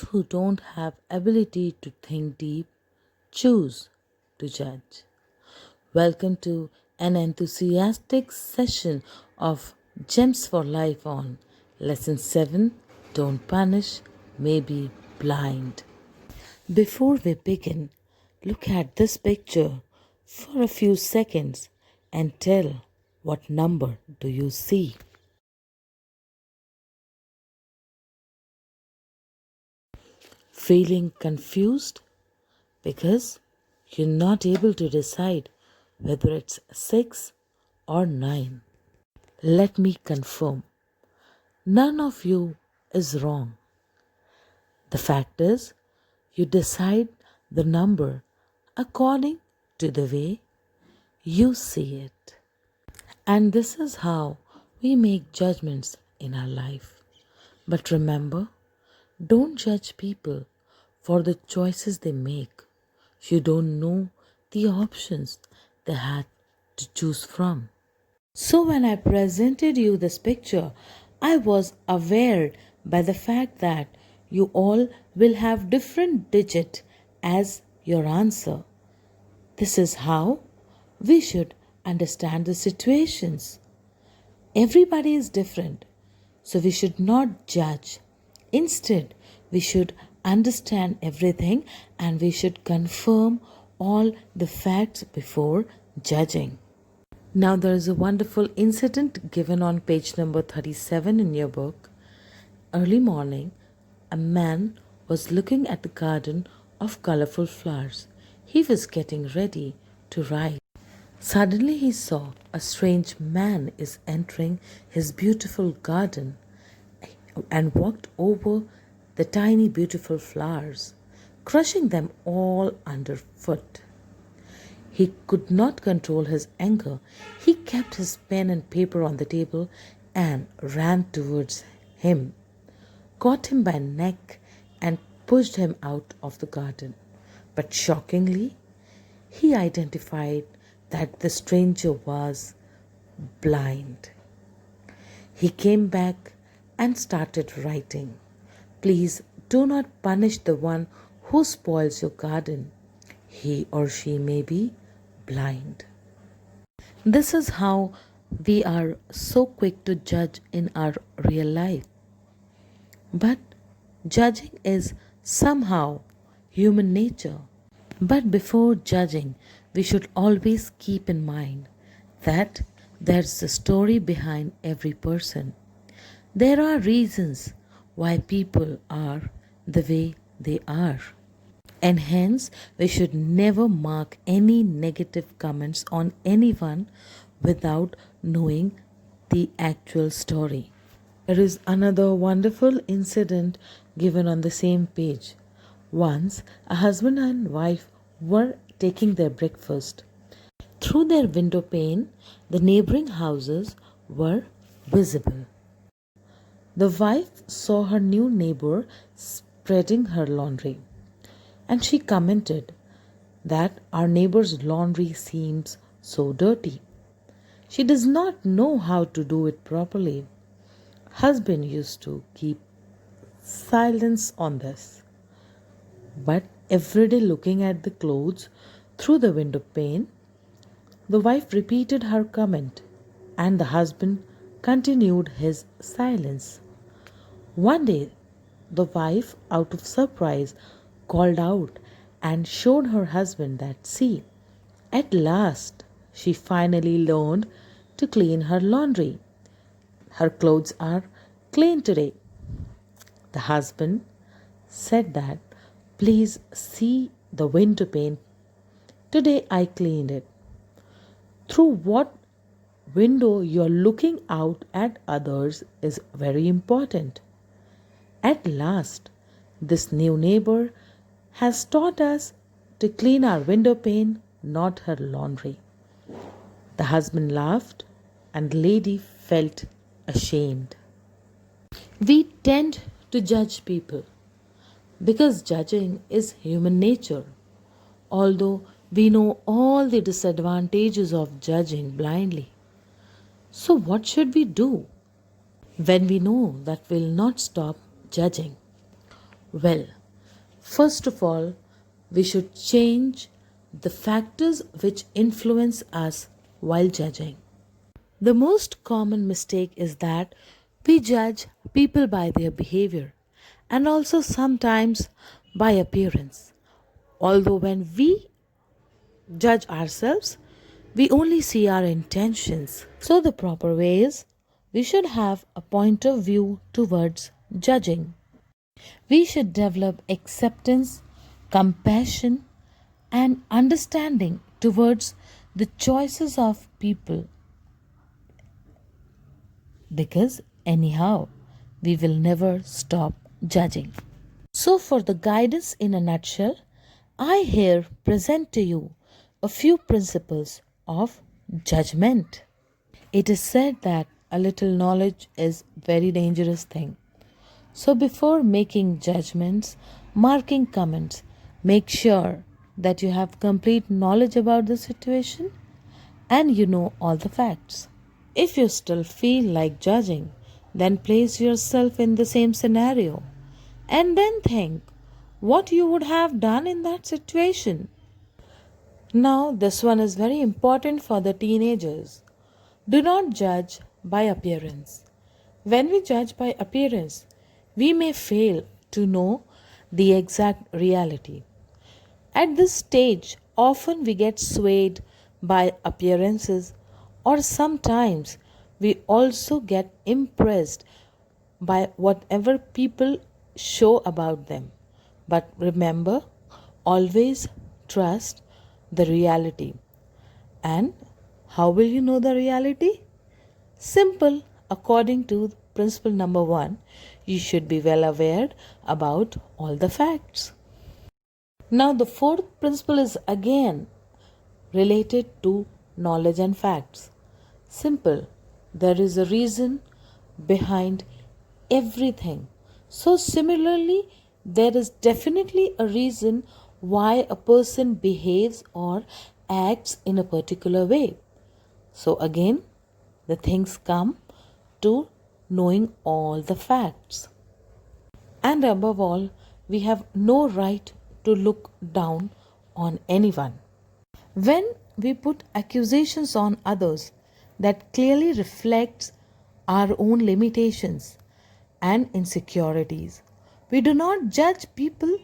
who don't have ability to think deep choose to judge. Welcome to an enthusiastic session of Gems for Life on Lesson 7, Don't Punish, Maybe Blind. Before we begin, look at this picture for a few seconds and tell what number do you see. Feeling confused because you're not able to decide whether it's 6 or 9. Let me confirm, none of you is wrong. The fact is, you decide the number according to the way you see it. And this is how we make judgments in our life. But remember, don't judge people for the choices they make. You don't know the options they had to choose from. So when I presented you this picture, I was aware by the fact that you all will have different digit as your answer. This is how we should understand the situations. Everybody is different, so we should not judge. Instead, we should understand everything and we should confirm all the facts before judging. Now, there is a wonderful incident given on page number 37 in your book. Early morning, a man was looking at the garden of colorful flowers. He was getting ready to ride. Suddenly, he saw a strange man is entering his beautiful garden and walked over the tiny, beautiful flowers, crushing them all underfoot. He could not control his anger. He kept his pen and paper on the table and ran towards him, caught him by neck and pushed him out of the garden. But shockingly, he identified that the stranger was blind. He came back and started writing, "Please do not punish the one who spoils your garden. He or she may be blind." This is how we are so quick to judge in our real life. But judging is somehow human nature. But before judging, we should always keep in mind that there's a story behind every person. There are reasons why people are the way they are. And hence, we should never mark any negative comments on anyone without knowing the actual story. There is another wonderful incident given on the same page. Once, a husband and wife were taking their breakfast. Through their window pane, the neighboring houses were visible. The wife saw her new neighbor spreading her laundry, and she commented that our neighbor's laundry seems so dirty. She does not know how to do it properly. Husband used to keep silence on this, but every day looking at the clothes through the window pane, the wife repeated her comment and the husband continued his silence. One day, the wife, out of surprise, called out and showed her husband that, see, at last she finally learned to clean her laundry. Her clothes are clean today. The husband said that, please see the window pane. Today I cleaned it. Through what window you're looking out at others is very important. At last, this new neighbor has taught us to clean our window pane, not her laundry. The husband laughed and the lady felt ashamed. We tend to judge people because judging is human nature. Although we know all the disadvantages of judging blindly. So what should we do when we know that we'll not stop judging? Well, first of all, we should change the factors which influence us while judging. The most common mistake is that we judge people by their behavior and also sometimes by appearance. Although when we judge ourselves, we only see our intentions. So, the proper way is we should have a point of view towards judging. We should develop acceptance, compassion, and understanding towards the choices of people because, anyhow, we will never stop judging. So, for the guidance in a nutshell, I here present to you a few principles of judgment. It is said that a little knowledge is very dangerous thing. So before making judgments, marking comments, make sure that you have complete knowledge about the situation and you know all the facts. If you still feel like judging, then place yourself in the same scenario and then think what you would have done in that situation. Now, this one is very important for the teenagers. Do not judge by appearance. When we judge by appearance, we may fail to know the exact reality. At this stage, often we get swayed by appearances, or sometimes we also get impressed by whatever people show about them. But remember, always trust the reality. And how will you know the reality? Simple, according to principle number 1, you should be well aware about all the facts. Now, the fourth principle is again related to knowledge and facts. Simple, there is a reason behind everything. So, similarly, there is definitely a reason why a person behaves or acts in a particular way. So, again, the things come to knowing all the facts. And above all, we have no right to look down on anyone. When we put accusations on others, that clearly reflects our own limitations and insecurities. We do not judge people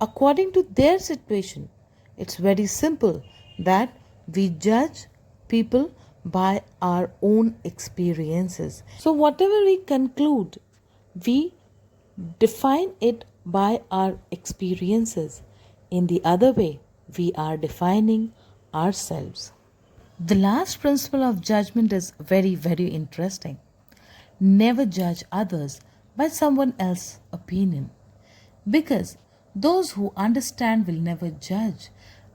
according to their situation. It's very simple that we judge people by our own experiences. So, whatever we conclude, we define it by our experiences. In the other way, we are defining ourselves. The last principle of judgment is very, very interesting. Never judge others by someone else's opinion because those who understand will never judge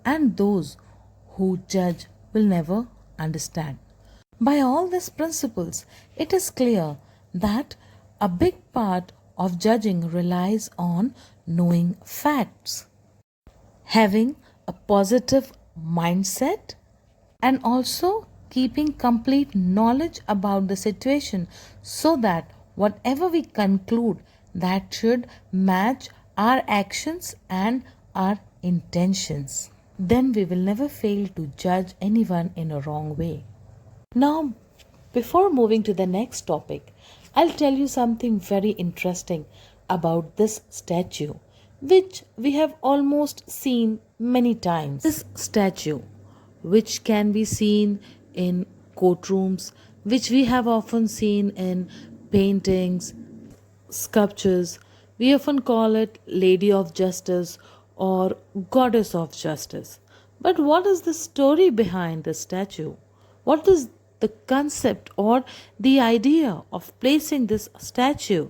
and those who judge will never understand. By all these principles, it is clear that a big part of judging relies on knowing facts, having a positive mindset, and also keeping complete knowledge about the situation so that whatever we conclude that should match our actions and our intentions. Then we will never fail to judge anyone in a wrong way. Now, before moving to the next topic, I'll tell you something very interesting about this statue, which we have almost seen many times. This statue, which can be seen in courtrooms, which we have often seen in paintings, sculptures, we often call it Lady of Justice or Goddess of Justice. But what is the story behind the statue? What is the concept or the idea of placing this statue?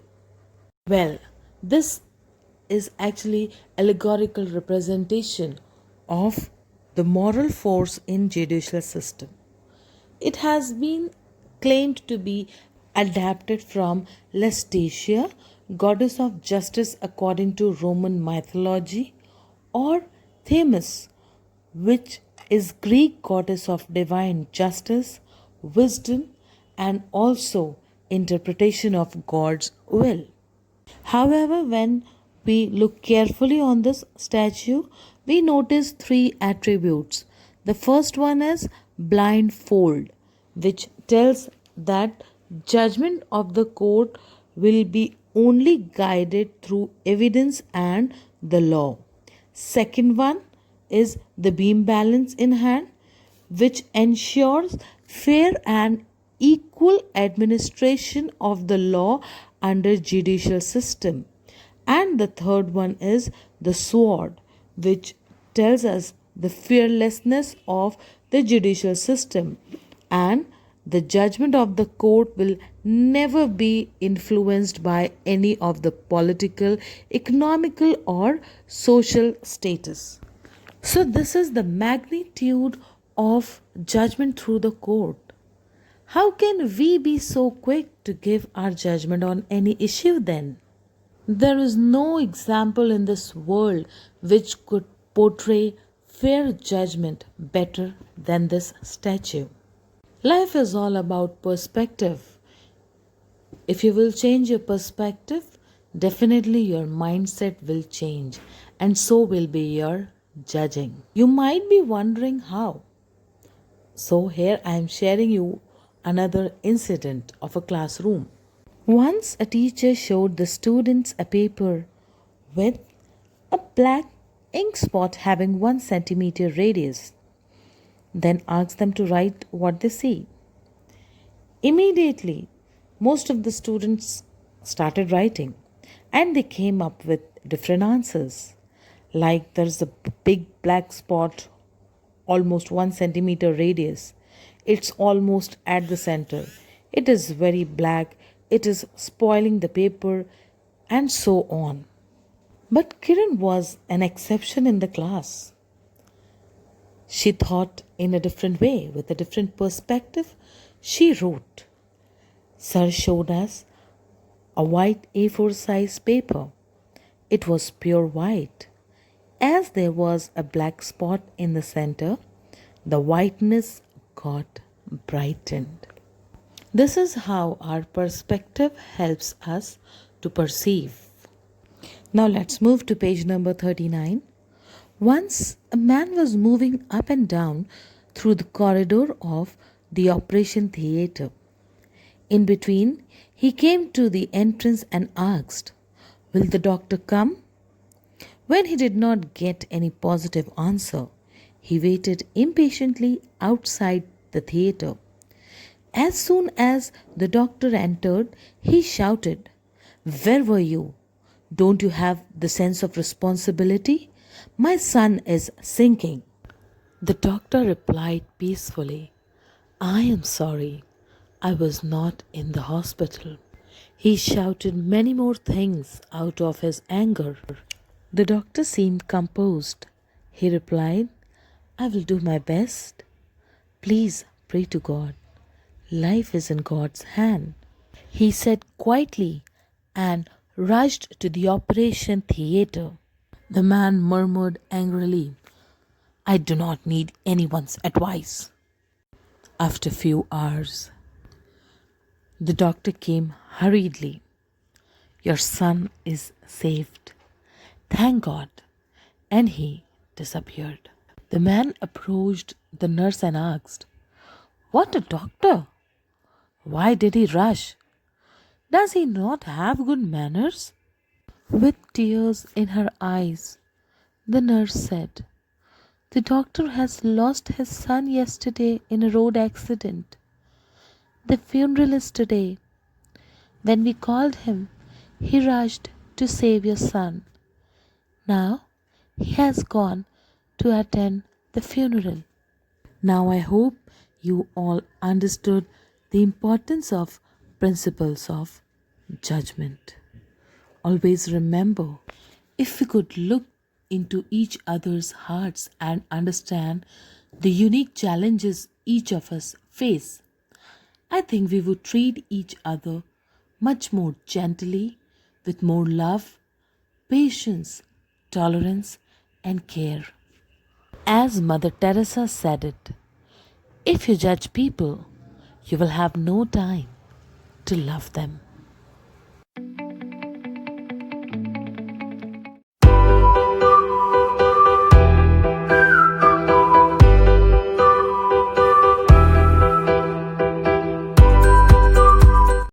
Well, this is actually allegorical representation of the moral force in judicial system. It has been claimed to be adapted from Lustitia, goddess of justice according to Roman mythology, or Themis, which is Greek goddess of divine justice, wisdom, and also interpretation of God's will. However, when we look carefully on this statue, we notice three attributes. The first one is blindfold, which tells that judgment of the court will be only guided through evidence and the law. Second one is the beam balance in hand, which ensures fair and equal administration of the law under judicial system. And the third one is the sword, which tells us the fearlessness of the judicial system, and the judgment of the court will never be influenced by any of the political, economical, or social status. So, this is the magnitude of judgment through the court. How can we be so quick to give our judgment on any issue then? There is no example in this world which could portray fair judgment better than this statue. Life is all about perspective. If you will change your perspective, definitely your mindset will change, and so will be your judging. You might be wondering how. So, here I am sharing you another incident of a classroom. Once a teacher showed the students a paper with a black ink spot having 1 centimeter radius, then asked them to write what they see. Immediately, most of the students started writing, and they came up with different answers. Like there's a big black spot, almost 1 centimeter radius. It's almost at the center. It is very black. It is spoiling the paper, and so on. But Kiran was an exception in the class. She thought in a different way, with a different perspective. She wrote. Sir showed us a white A4 size paper. It was pure white. As there was a black spot in the center, the whiteness got brightened. This is how our perspective helps us to perceive. Now let's move to page number 39. Once a man was moving up and down through the corridor of the operation theatre. In between, he came to the entrance and asked, "Will the doctor come?" When he did not get any positive answer, he waited impatiently outside the theatre. As soon as the doctor entered, he shouted, "Where were you? Don't you have the sense of responsibility? My son is sinking." The doctor replied peacefully, "I am sorry. I was not in the hospital." He shouted many more things out of his anger. The doctor seemed composed. He replied, "I will do my best. Please pray to God. Life is in God's hand," he said quietly, and rushed to the operation theatre. The man murmured angrily, "I do not need anyone's advice." After a few hours, the doctor came hurriedly. "Your son is saved. Thank God." And he disappeared. The man approached the nurse and asked, "What a doctor! Why did he rush? Does he not have good manners?" With tears in her eyes, the nurse said, "The doctor has lost his son yesterday in a road accident. The funeral is today. When we called him, he rushed to save your son. Now he has gone to attend the funeral." Now I hope you all understood the importance of principles of judgment. Always remember, if we could look into each other's hearts and understand the unique challenges each of us face, I think we would treat each other much more gently, with more love, patience, tolerance, and care. As Mother Teresa said it, if you judge people, you will have no time to love them.